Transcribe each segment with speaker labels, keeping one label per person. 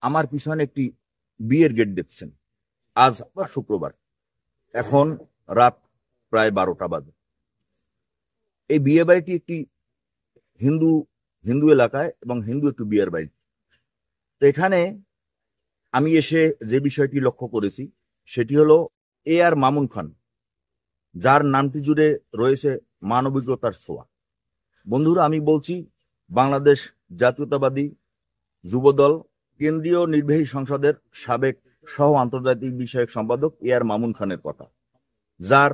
Speaker 1: আমার পিছনে একটি বিয়ের গেট দেখছেন। আজ শুক্রবার, এখন রাত প্রায় 12টা বাজে। এই বিয়ে বাড়িটি একটি হিন্দু হিন্দু এলাকায় এবং হিন্দু একটি বিয়ের বাড়ি। তো এখানে আমি এসে যে বিষয়টি লক্ষ্য করেছি সেটি হলো আর মামুন খান, যার নামটি জুড়ে রয়েছে মানবিকতার ছোঁয়া। বন্ধুরা, আমি বলছি বাংলাদেশ জাতীয়তাবাদী যুবদল কেন্দ্রীয় নির্বাহী সংসদের সাবেক সহ আন্তর্জাতিক বিষয়ক সম্পাদক আর মামুন খানের কথা, যার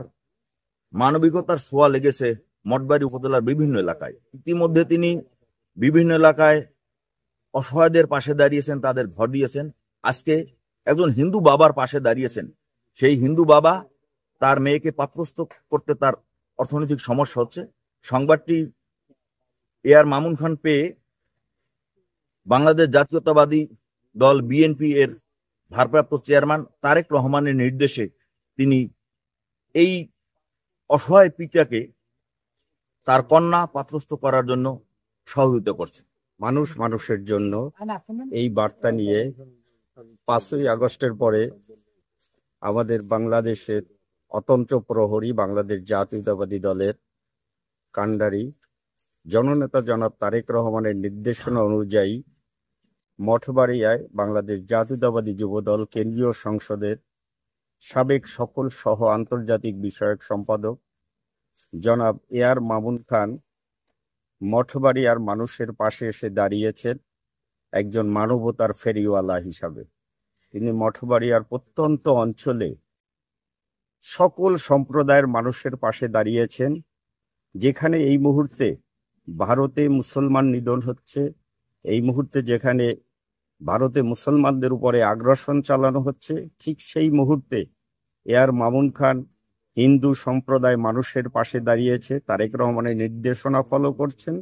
Speaker 1: মানবিকতার ছোঁয়া লেগেছে মঠবাড়ি উপজেলার বিভিন্ন এলাকায়। ইতিমধ্যে তিনি বিভিন্ন এলাকায় অসহায়দের পাশে দাঁড়িয়েছেন, তাদের ঘর দিয়েছেন। আজকে একজন হিন্দু বাবার পাশে দাঁড়িয়েছেন। সেই হিন্দু বাবা তার মেয়েকে পাত্রস্থ করতে তার অর্থনৈতিক সমস্যা হচ্ছে। সংবাদটি আর মামুন খান পেয়ে বাংলাদেশ জাতীয়তাবাদী দল বিএনপি এর ভারপ্রাপ্ত চেয়ারম্যান তারেক রহমানের নির্দেশে তিনি এই অসহায় পিতাকে তার কন্যা পাত্রস্থ করার জন্য সহযোগিতা করছে।
Speaker 2: মানুষ মানুষের জন্য এই বার্তা নিয়ে 5ই আগস্টের পরে আমাদের বাংলাদেশের অতন্ত্র প্রহরী বাংলাদেশ জাতীয়তাবাদী দলের কাণ্ডারি জননেতা জনাব তারেক রহমানের নির্দেশনা অনুযায়ী মঠবাড়িয়ায় বাংলাদেশ জাতীয়তাবাদী যুবদল কেন্দ্রীয় সংসদের সাবেক সকল সহ আন্তর্জাতিক বিষয়ক সম্পাদক জনাব আর মামুন খান মঠবাড়িয়ার মানুষের পাশে এসে দাঁড়িয়েছেন একজন মানবতার ফেরিওয়ালা হিসাবে। তিনি মঠবাড়িয়ার প্রত্যন্ত অঞ্চলে সকল সম্প্রদায়ের মানুষের পাশে দাঁড়িয়েছেন। যেখানে এই মুহূর্তে ভারতে মুসলমান নিধন হচ্ছে, এই মুহূর্তে যেখানে ভারতে মুসলমানদের উপরে আগ্রাসন চালানো হচ্ছে, ঠিক সেই মুহূর্তে আর মামুন খান হিন্দু সম্প্রদায় মানুষের পাশে দাঁড়িয়েছে, তারেক রহমানের নির্দেশনা ফলো করছেন।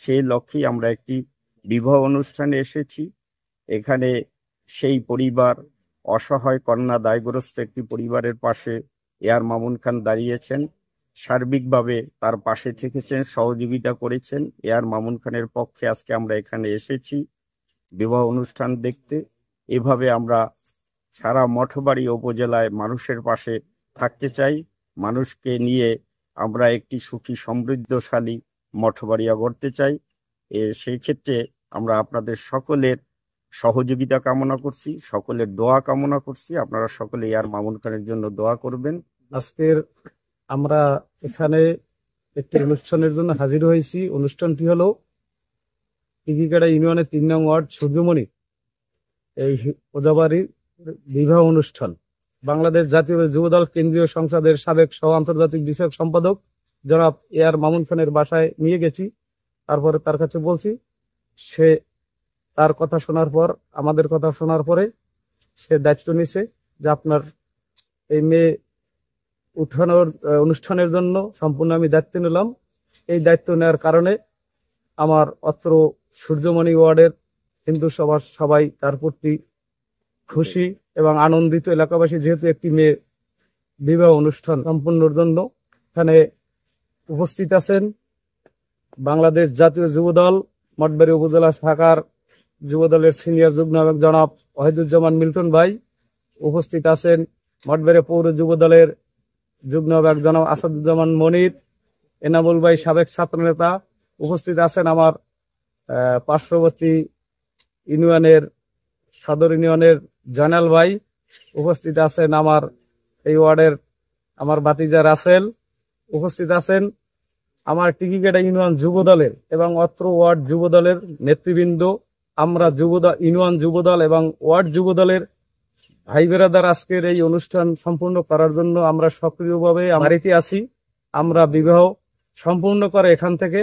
Speaker 2: সেই লক্ষ্যেই আমরা একটি বিবাহ অনুষ্ঠানে এসেছি। এখানে সেই পরিবার, অসহায় কন্যা দায়গ্রস্ত একটি পরিবারের পাশে আর মামুন খান দাঁড়িয়েছেন, সার্বিকভাবে তার পাশে থেকেছেন, সহযোগিতা করেছেন। আর মামুন খানের পক্ষে আজকে আমরা এখানে এসেছি বিবাহ অনুষ্ঠান দেখতে। এভাবে আমরা সারা মঠবাড়ি উপজেলায় মানুষের পাশে থাকতে চাই। মানুষকে নিয়ে আমরা একটি সুখী সমৃদ্ধশালী মঠবাড়িয়া গড়তে চাই। সেই ক্ষেত্রে আমরা আপনাদের সকলের সহযোগিতা কামনা করছি, সকলের দোয়া কামনা করছি। আপনারা সকলে আর মামুন খানের জন্য দোয়া করবেন।
Speaker 3: আজকের আমরা এখানে একটি অনুষ্ঠানের জন্য হাজির হয়েছি। অনুষ্ঠানটি হলো টিকিকাটা ইউনিয়নের 3 নং ওয়ার্ড সূর্যমণি এই ওজাবাড়ির বিবাহ অনুষ্ঠান। বাংলাদেশ জাতীয় যুবদল কেন্দ্রীয় সংসদের সাবেক সহ আন্তর্জাতিক বিষয়ক সম্পাদক জনাব আর মামুন খানের বাসায় নিয়ে গেছি। তারপরে তার কাছে বলছি, সে তার কথা শোনার পর, আমাদের কথা শোনার পরে সে দায়িত্ব নিছে যে আপনার এই মেয়ে উঠানোর অনুষ্ঠানের জন্য সম্পূর্ণ আমি দায়িত্ব নিলাম। এই দায়িত্ব নেওয়ার কারণে আমার অত্র সূর্যমণি ওয়ার্ডের হিন্দু সবার সবাই তার প্রতি খুশি এবং আনন্দিত। এলাকাবাসী যেহেতু একটি মেয়ে বিবাহ অনুষ্ঠান সম্পূর্ণর জন্য এখানে উপস্থিত আছেন বাংলাদেশ জাতীয় যুবদল মঠবাড়ি উপজেলা শাখার যুবদলের সিনিয়র যুগ্ম আহ্বায়ক জনাব ওয়াহিদুজ্জামান মিল্টন ভাই, উপস্থিত আছেন মঠবাড়ি পৌর যুবদলের যুগ্ম আহ্বায়ক জনাব আসাদুজ্জামান মনির, এনামুল ভাই সাবেক ছাত্র নেতা, উপস্থিত আছেন আমার পার্শ্ববর্তী ইউনিয়নের সদর ইউনিয়নের জয়নাল ভাই, উপস্থিত আছেন আমার এই ওয়ার্ডের আমার ভাতিজা রাসেল, উপস্থিত আছেন আমার টিকিকাটা ইউনিয়ন যুবদলের এবং অত্র ওয়ার্ড যুবদলের নেতৃবৃন্দ। আমরা ইউনিয়ন যুবদল এবং ওয়ার্ড যুবদলের ভাই বেরাদার আজকের এই অনুষ্ঠান সম্পূর্ণ করার জন্য আমরা সক্রিয়ভাবে বাড়িতে আছি। আমরা বিবাহ সম্পূর্ণ করে এখান থেকে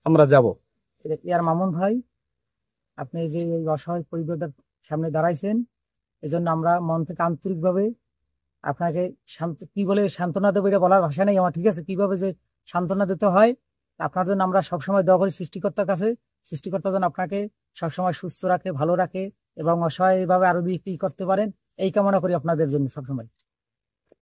Speaker 3: আমরা যাব।
Speaker 4: আর মামুন ভাই, আপনি যে এই অসহায় পরিবারের সামনে দাঁড়াইছেন, এজন্য আমরা মন থেকে আন্তরিকভাবে আপনাকে কি বলে সান্ত্বনা দেবো এটা বলার ভাষা নেই আমার, ঠিক আছে? কিভাবে যে সান্ত্বনা দিতে হয় আপনার জন্য আমরা সবসময় দোয়া করি সৃষ্টিকর্তার কাছে। সৃষ্টিকর্তা যেন আপনাকে সবসময় সুস্থ রাখে, ভালো রাখে এবং অসহায় এইভাবে আরো বিক্রি করতে পারেন, এই কামনা করি আপনাদের জন্য সবসময়।